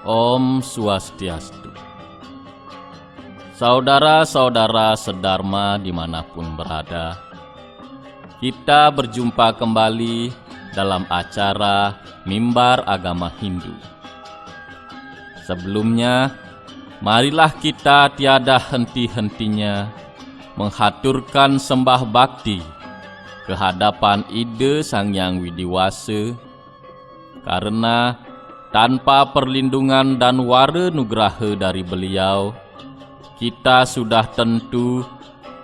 Om Swastiastu. Saudara-saudara sedharma dimanapun berada, kita berjumpa kembali dalam acara Mimbar Agama Hindu. Sebelumnya, marilah kita tiada henti-hentinya menghaturkan sembah bakti kehadapan Ide Sang Hyang Widiwasa, karena tanpa perlindungan dan wara nugraha dari beliau, kita sudah tentu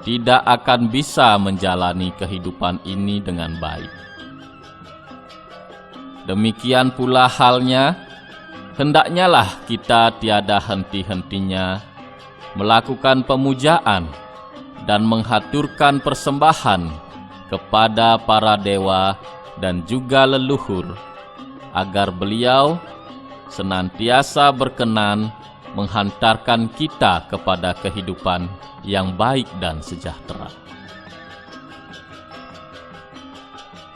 tidak akan bisa menjalani kehidupan ini dengan baik. Demikian pula halnya, hendaknya lah kita tiada henti-hentinya melakukan pemujaan dan menghaturkan persembahan kepada para dewa dan juga leluhur, agar beliau senantiasa berkenan menghantarkan kita kepada kehidupan yang baik dan sejahtera.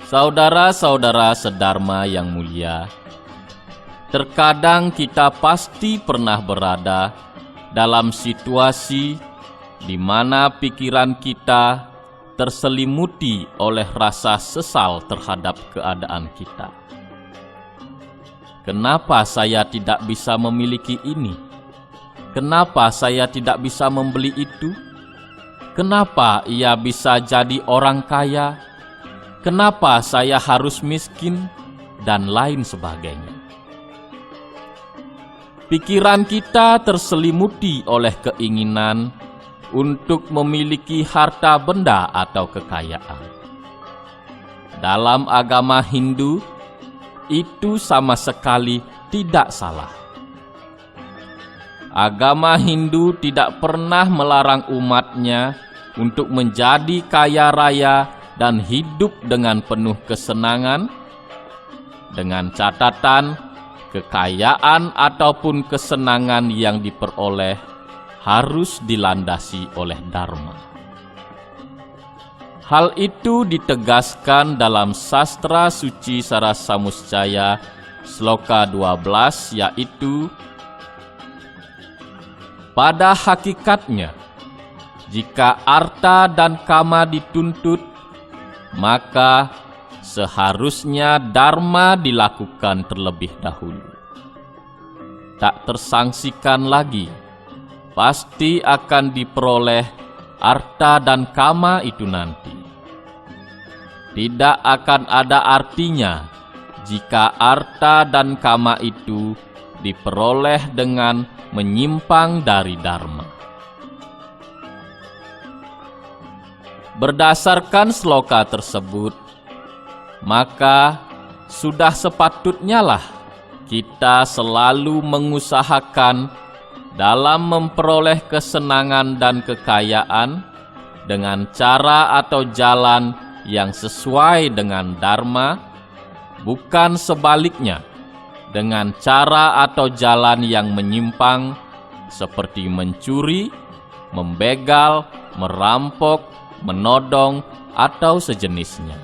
Saudara-saudara sedharma yang mulia, terkadang kita pasti pernah berada dalam situasi di mana pikiran kita terselimuti oleh rasa sesal terhadap keadaan kita. Kenapa saya tidak bisa memiliki ini? Kenapa saya tidak bisa membeli itu? Kenapa ia bisa jadi orang kaya? Kenapa saya harus miskin? Dan lain sebagainya. Pikiran kita terselimuti oleh keinginan untuk memiliki harta benda atau kekayaan. Dalam agama Hindu, itu sama sekali tidak salah. Agama Hindu tidak pernah melarang umatnya untuk menjadi kaya raya dan hidup dengan penuh kesenangan, dengan catatan kekayaan ataupun kesenangan yang diperoleh harus dilandasi oleh Dharma. Hal itu ditegaskan dalam Sastra Suci Sarasamuscaya Sloka 12, yaitu, pada hakikatnya, jika arta dan kama dituntut, maka seharusnya dharma dilakukan terlebih dahulu. Tak tersangsikan lagi, pasti akan diperoleh arta dan kama itu nanti. Tidak akan ada artinya jika arta dan kama itu diperoleh dengan menyimpang dari dharma. Berdasarkan sloka tersebut, maka sudah sepatutnya lah kita selalu mengusahakan dalam memperoleh kesenangan dan kekayaan dengan cara atau jalan yang sesuai dengan dharma, bukan sebaliknya dengan cara atau jalan yang menyimpang seperti mencuri, membegal, merampok, menodong, atau sejenisnya.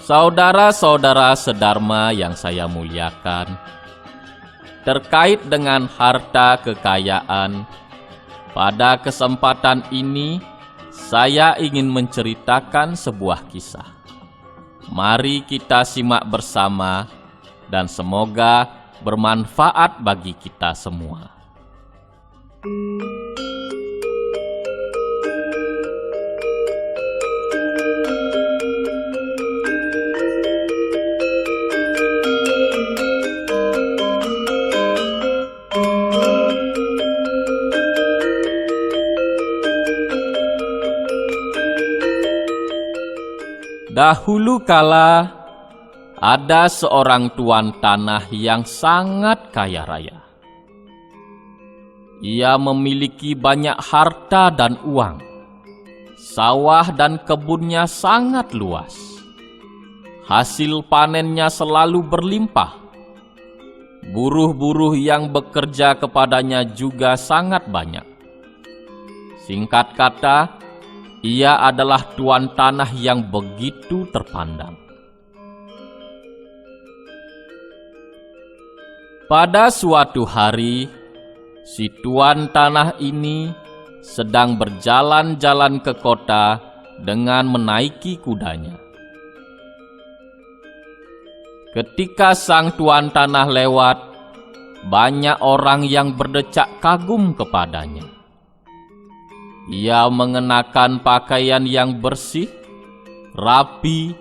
Saudara-saudara sedharma yang saya muliakan, terkait dengan harta kekayaan, pada kesempatan ini saya ingin menceritakan sebuah kisah. Mari kita simak bersama dan semoga bermanfaat bagi kita semua. Dahulu kala, ada seorang tuan tanah yang sangat kaya raya. Ia memiliki banyak harta dan uang. Sawah dan kebunnya sangat luas. Hasil panennya selalu berlimpah. Buruh-buruh yang bekerja kepadanya juga sangat banyak. Singkat kata, ia adalah tuan tanah yang begitu terpandang. Pada suatu hari, si tuan tanah ini sedang berjalan-jalan ke kota dengan menaiki kudanya. Ketika sang tuan tanah lewat, banyak orang yang berdecak kagum kepadanya. Ia mengenakan pakaian yang bersih, rapi,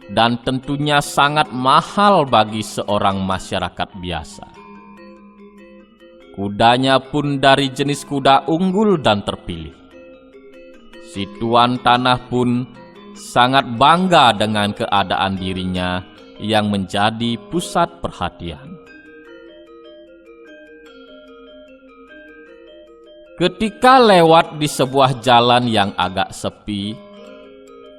dan tentunya sangat mahal bagi seorang masyarakat biasa. Kudanya pun dari jenis kuda unggul dan terpilih. Si tuan tanah pun sangat bangga dengan keadaan dirinya yang menjadi pusat perhatian. Ketika lewat di sebuah jalan yang agak sepi,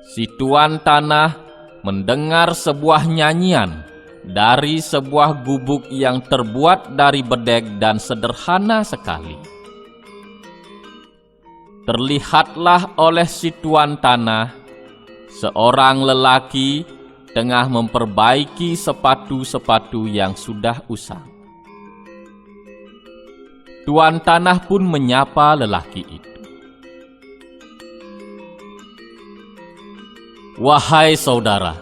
si tuan tanah mendengar sebuah nyanyian dari sebuah gubuk yang terbuat dari bedek dan sederhana sekali. Terlihatlah oleh si tuan tanah seorang lelaki tengah memperbaiki sepatu-sepatu yang sudah usang. Tuan tanah pun menyapa lelaki itu. "Wahai saudara,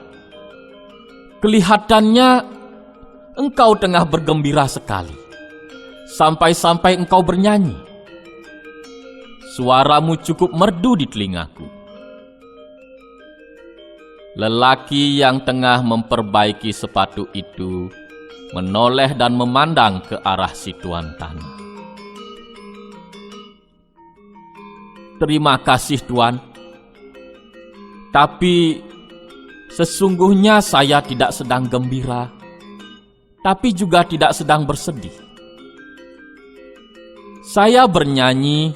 kelihatannya engkau tengah bergembira sekali, sampai-sampai engkau bernyanyi. Suaramu cukup merdu di telingaku." Lelaki yang tengah memperbaiki sepatu itu menoleh dan memandang ke arah si tuan tanah. "Terima kasih, Tuan. Tapi sesungguhnya saya tidak sedang gembira, tapi juga tidak sedang bersedih. Saya bernyanyi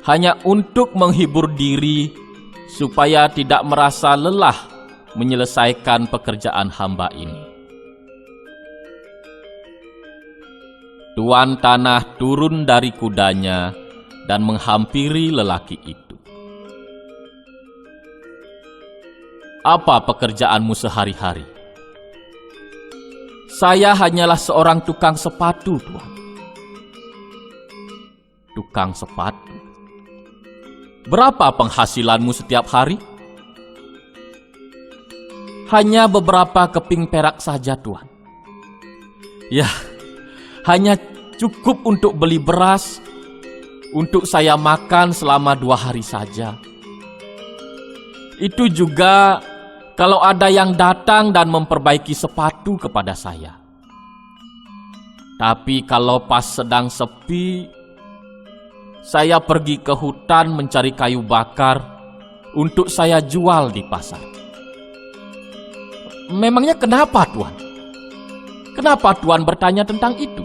hanya untuk menghibur diri supaya tidak merasa lelah menyelesaikan pekerjaan hamba ini." Tuan tanah turun dari kudanya dan menghampiri lelaki itu. "Apa pekerjaanmu sehari-hari?" "Saya hanyalah seorang tukang sepatu, Tuan." "Tukang sepatu? Berapa penghasilanmu setiap hari?" "Hanya beberapa keping perak saja, Tuan." "Ya, hanya cukup untuk beli beras untuk saya makan selama 2 hari saja. Itu juga kalau ada yang datang dan memperbaiki sepatu kepada saya. Tapi kalau pas sedang sepi, saya pergi ke hutan mencari kayu bakar untuk saya jual di pasar." "Memangnya kenapa, Tuan? Kenapa Tuan bertanya tentang itu?"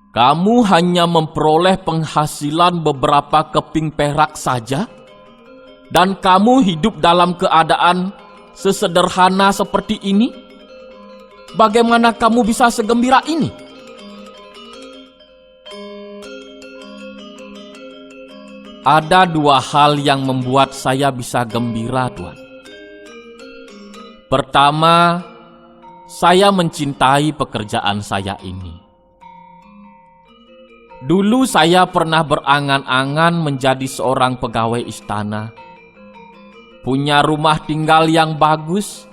"Kamu hanya memperoleh penghasilan beberapa keping perak saja, dan kamu hidup dalam keadaan sesederhana seperti ini? Bagaimana kamu bisa segembira ini?" "Ada 2 hal yang membuat saya bisa gembira, Tuan. Pertama, saya mencintai pekerjaan saya ini. Dulu saya pernah berangan-angan menjadi seorang pegawai istana, punya rumah tinggal yang bagus,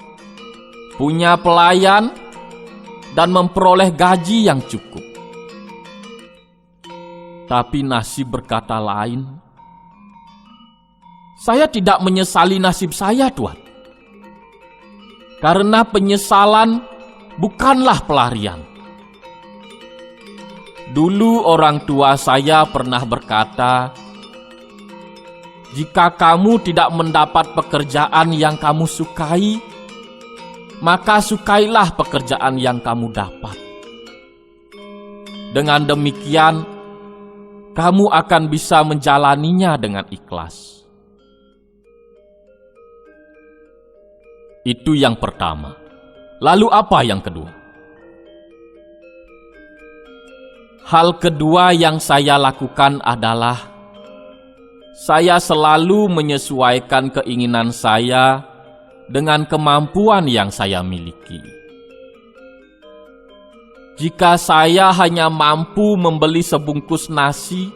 punya pelayan, dan memperoleh gaji yang cukup. Tapi nasib berkata lain. Saya tidak menyesali nasib saya, Tuan. Karena penyesalan bukanlah pelarian. Dulu orang tua saya pernah berkata, jika kamu tidak mendapat pekerjaan yang kamu sukai, maka sukailah pekerjaan yang kamu dapat. Dengan demikian, kamu akan bisa menjalaninya dengan ikhlas. Itu yang pertama. Lalu apa yang kedua? Hal kedua yang saya lakukan adalah saya selalu menyesuaikan keinginan saya dengan kemampuan yang saya miliki. Jika saya hanya mampu membeli sebungkus nasi,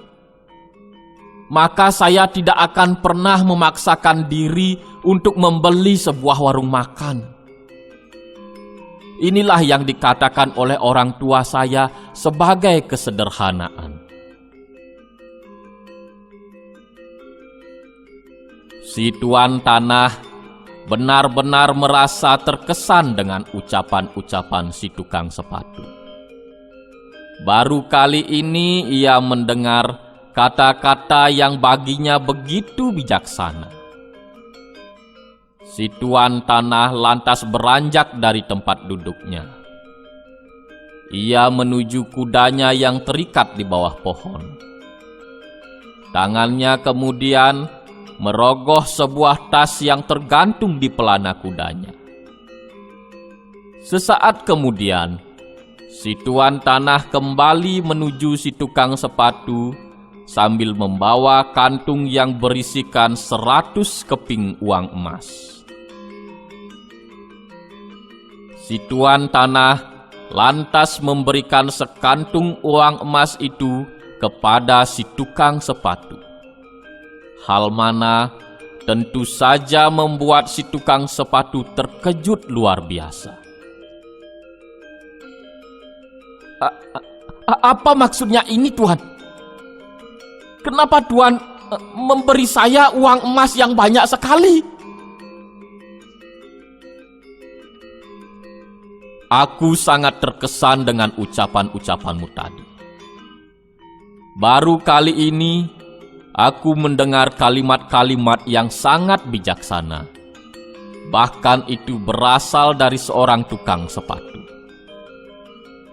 maka saya tidak akan pernah memaksakan diri untuk membeli sebuah warung makan. Inilah yang dikatakan oleh orang tua saya sebagai kesederhanaan. Si tuan tanah benar-benar merasa terkesan dengan ucapan-ucapan si tukang sepatu. Baru kali ini ia mendengar kata-kata yang baginya begitu bijaksana. Si tuan tanah lantas beranjak dari tempat duduknya. Ia menuju kudanya yang terikat di bawah pohon. Tangannya kemudian merogoh sebuah tas yang tergantung di pelana kudanya. Sesaat kemudian, si tuan tanah kembali menuju si tukang sepatu sambil membawa kantung yang berisikan 100 keping uang emas. Si tuan tanah lantas memberikan sekantung uang emas itu kepada si tukang sepatu. Hal mana tentu saja membuat si tukang sepatu terkejut luar biasa. Apa maksudnya ini, Tuan? Kenapa Tuan memberi saya uang emas yang banyak sekali? Aku sangat terkesan dengan ucapan-ucapanmu tadi. Baru kali ini aku mendengar kalimat-kalimat yang sangat bijaksana. Bahkan itu berasal dari seorang tukang sepatu.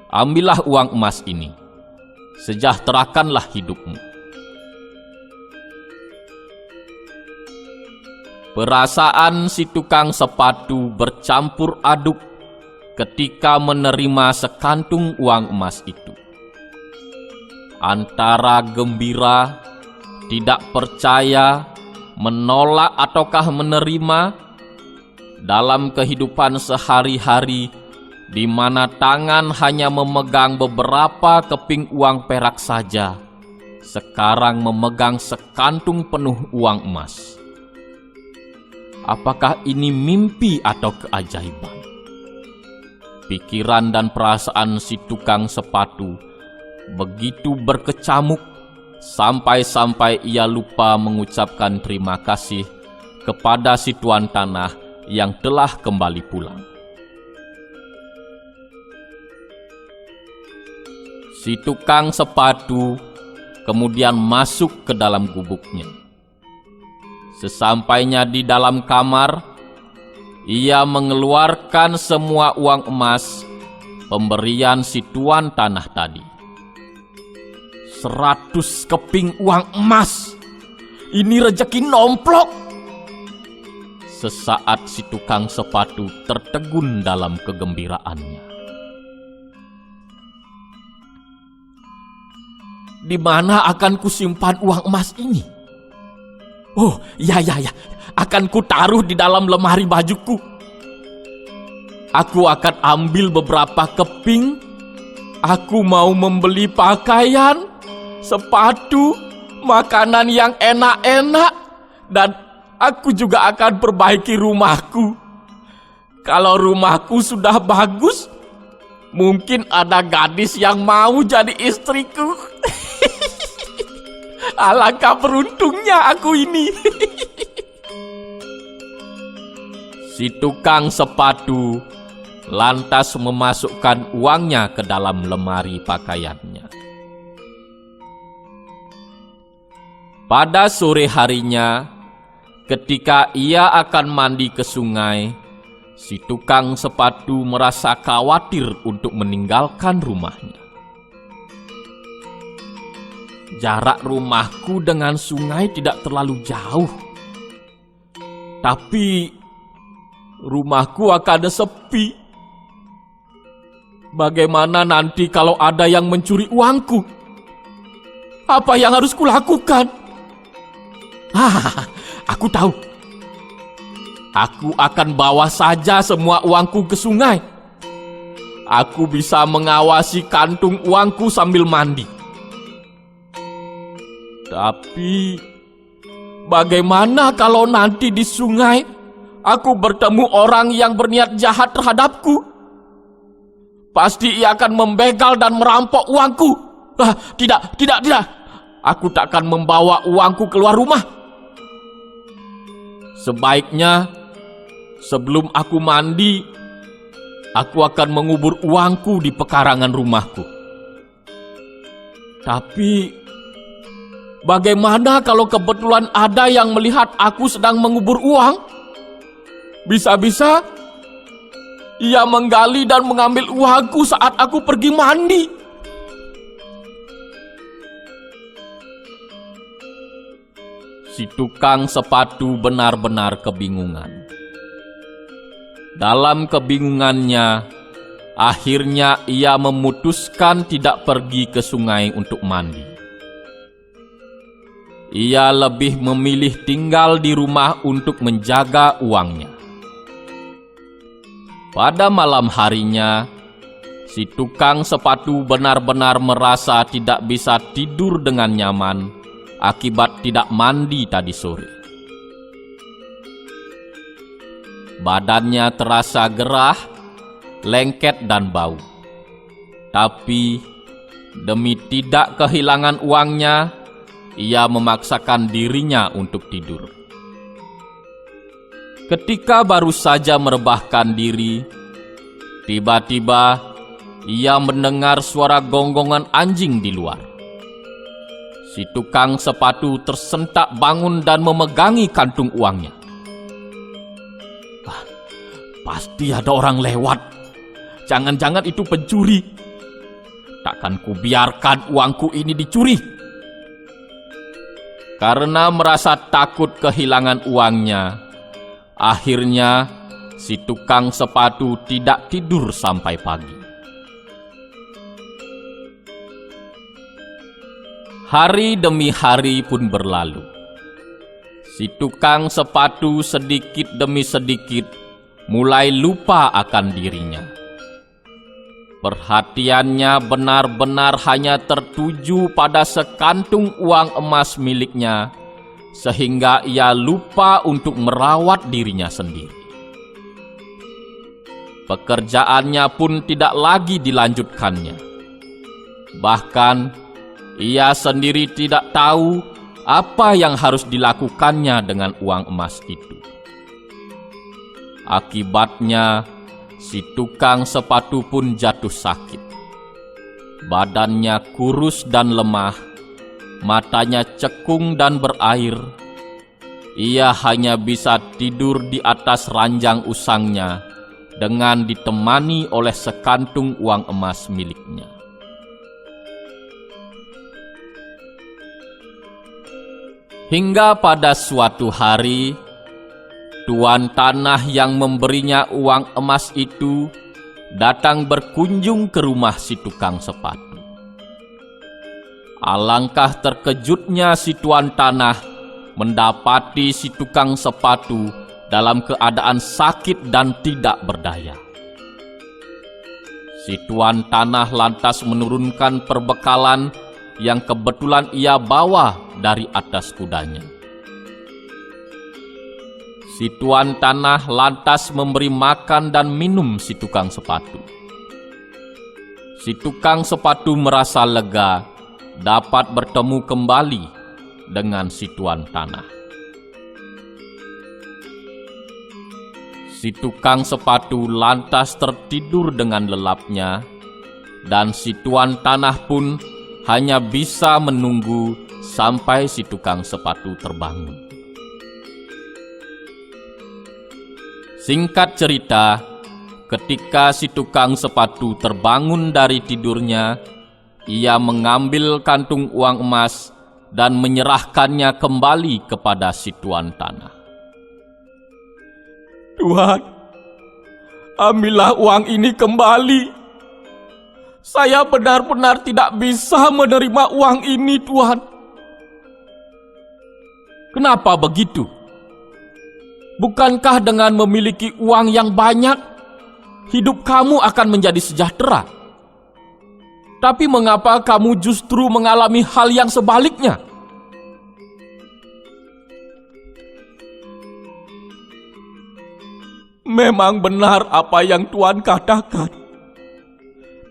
Ambillah uang emas ini, sejahterakanlah hidupmu. Perasaan si tukang sepatu bercampur aduk ketika menerima sekantung uang emas itu. Antara gembira, tidak percaya, menolak ataukah menerima. Dalam kehidupan sehari-hari di mana tangan hanya memegang beberapa keping uang perak saja, sekarang memegang sekantung penuh uang emas. Apakah ini mimpi atau keajaiban? Pikiran dan perasaan si tukang sepatu begitu berkecamuk sampai-sampai ia lupa mengucapkan terima kasih kepada si tuan tanah yang telah kembali pulang. Si tukang sepatu kemudian masuk ke dalam gubuknya. Sesampainya di dalam kamar, ia mengeluarkan semua uang emas pemberian si tuan tanah tadi. 100 keping uang emas. Ini rejeki nomplok. Sesaat si tukang sepatu tertegun dalam kegembiraannya. Di mana akan kusimpan uang emas ini? Oh, ya. Akan kutaruh di dalam lemari bajuku. Aku akan ambil beberapa keping. Aku mau membeli pakaian, sepatu, makanan yang enak-enak, dan aku juga akan perbaiki rumahku. Kalau rumahku sudah bagus, mungkin ada gadis yang mau jadi istriku. Alangkah beruntungnya aku ini. Si tukang sepatu lantas memasukkan uangnya ke dalam lemari pakaiannya. Pada sore harinya, ketika ia akan mandi ke sungai, si tukang sepatu merasa khawatir untuk meninggalkan rumahnya. Jarak rumahku dengan sungai tidak terlalu jauh, tapi rumahku akan sepi. Bagaimana nanti kalau ada yang mencuri uangku? Apa yang harus kulakukan? Aku tahu. Aku akan bawa saja semua uangku ke sungai. aku bisa mengawasi kantung uangku sambil mandi. Tapi bagaimana kalau nanti di sungai aku bertemu orang yang berniat jahat terhadapku? Pasti ia akan membegal dan merampok uangku. Tidak. Aku tak akan membawa uangku keluar rumah. Sebaiknya sebelum aku mandi, aku akan mengubur uangku di pekarangan rumahku. Tapi bagaimana kalau kebetulan ada yang melihat aku sedang mengubur uang? Bisa-bisa ia menggali dan mengambil uangku saat aku pergi mandi. Si tukang sepatu benar-benar kebingungan. Dalam kebingungannya, akhirnya ia memutuskan tidak pergi ke sungai untuk mandi. Ia lebih memilih tinggal di rumah untuk menjaga uangnya. Pada malam harinya, si tukang sepatu benar-benar merasa tidak bisa tidur dengan nyaman akibat tidak mandi tadi sore. Badannya terasa gerah, lengket dan bau. Tapi demi tidak kehilangan uangnya, ia memaksakan dirinya untuk tidur. Ketika baru saja merebahkan diri, tiba-tiba ia mendengar suara gonggongan anjing di luar. Si tukang sepatu tersentak bangun dan memegangi kantung uangnya. Pasti ada orang lewat. Jangan-jangan itu pencuri. Takkan kubiarkan uangku ini dicuri. Karena merasa takut kehilangan uangnya, akhirnya si tukang sepatu tidak tidur sampai pagi. Hari demi hari pun berlalu. Si tukang sepatu sedikit demi sedikit mulai lupa akan dirinya. Perhatiannya benar-benar hanya tertuju pada sekantung uang emas miliknya, sehingga ia lupa untuk merawat dirinya sendiri. Pekerjaannya pun tidak lagi dilanjutkannya. Bahkan ia sendiri tidak tahu apa yang harus dilakukannya dengan uang emas itu. Akibatnya, si tukang sepatu pun jatuh sakit. Badannya kurus dan lemah, matanya cekung dan berair. Ia hanya bisa tidur di atas ranjang usangnya dengan ditemani oleh sekantung uang emas miliknya. Hingga pada suatu hari, tuan tanah yang memberinya uang emas itu datang berkunjung ke rumah si tukang sepatu. Alangkah terkejutnya si tuan tanah mendapati si tukang sepatu dalam keadaan sakit dan tidak berdaya. Si tuan tanah lantas menurunkan perbekalan yang kebetulan ia bawa dari atas kudanya. Si tuan tanah lantas memberi makan dan minum si tukang sepatu. Si tukang sepatu merasa lega dapat bertemu kembali dengan si tuan tanah. Si tukang sepatu lantas tertidur dengan lelapnya, dan si tuan tanah pun hanya bisa menunggu sampai si tukang sepatu terbangun. Singkat cerita, ketika si tukang sepatu terbangun dari tidurnya, ia mengambil kantung uang emas dan menyerahkannya kembali kepada si tuan tanah. "Tuhan, ambillah uang ini kembali. Saya benar-benar tidak bisa menerima uang ini, Tuhan." "Kenapa begitu? Bukankah dengan memiliki uang yang banyak, hidup kamu akan menjadi sejahtera. Tapi mengapa kamu justru mengalami hal yang sebaliknya? Memang benar apa yang Tuhan katakan,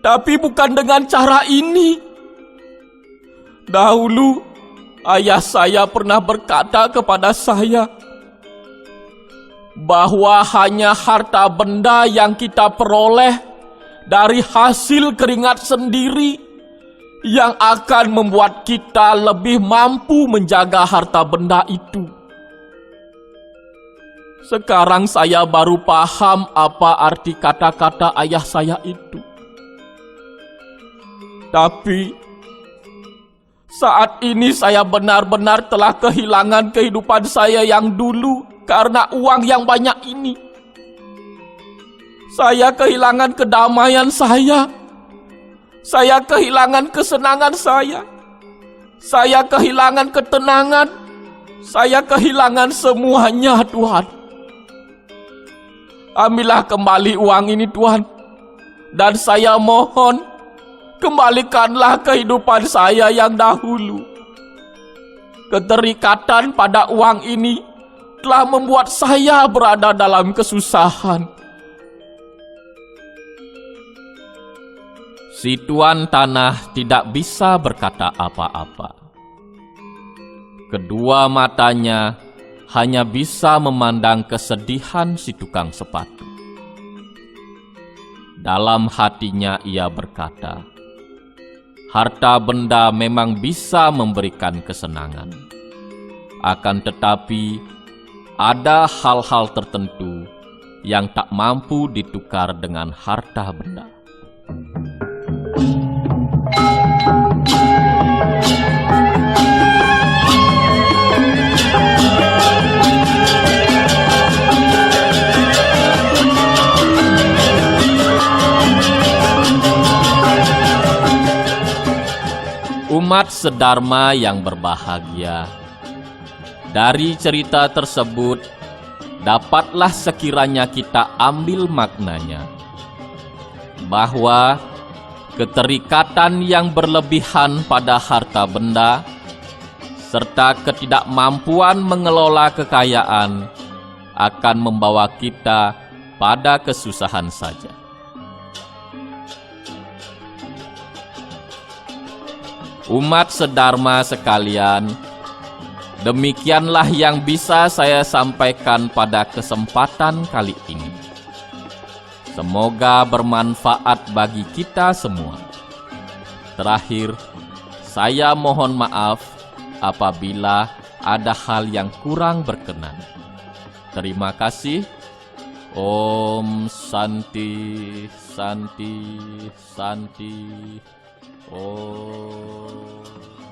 tapi bukan dengan cara ini. Dahulu, ayah saya pernah berkata kepada saya bahwa hanya harta benda yang kita peroleh dari hasil keringat sendiri yang akan membuat kita lebih mampu menjaga harta benda itu. Sekarang saya baru paham apa arti kata-kata ayah saya itu. Tapi saat ini saya benar-benar telah kehilangan kehidupan saya yang dulu karena uang yang banyak ini. Saya kehilangan kedamaian saya. Saya kehilangan kesenangan saya. Saya kehilangan ketenangan. Saya kehilangan semuanya, Tuhan. Ambillah kembali uang ini, Tuhan. Dan saya mohon, kembalikanlah kehidupan saya yang dahulu. Keterikatan pada uang ini telah membuat saya berada dalam kesusahan. Si tuan tanah tidak bisa berkata apa-apa. Kedua matanya hanya bisa memandang kesedihan si tukang sepatu. Dalam hatinya ia berkata, harta benda memang bisa memberikan kesenangan. Akan tetapi, ada hal-hal tertentu yang tak mampu ditukar dengan harta benda. Umat sedharma yang berbahagia, dari cerita tersebut dapatlah sekiranya kita ambil maknanya bahwa keterikatan yang berlebihan pada harta benda serta ketidakmampuan mengelola kekayaan akan membawa kita pada kesusahan saja. Umat sedharma sekalian, demikianlah yang bisa saya sampaikan pada kesempatan kali ini. Semoga bermanfaat bagi kita semua. Terakhir, saya mohon maaf apabila ada hal yang kurang berkenan. Terima kasih. Om Santi, Santi, Santi. Om.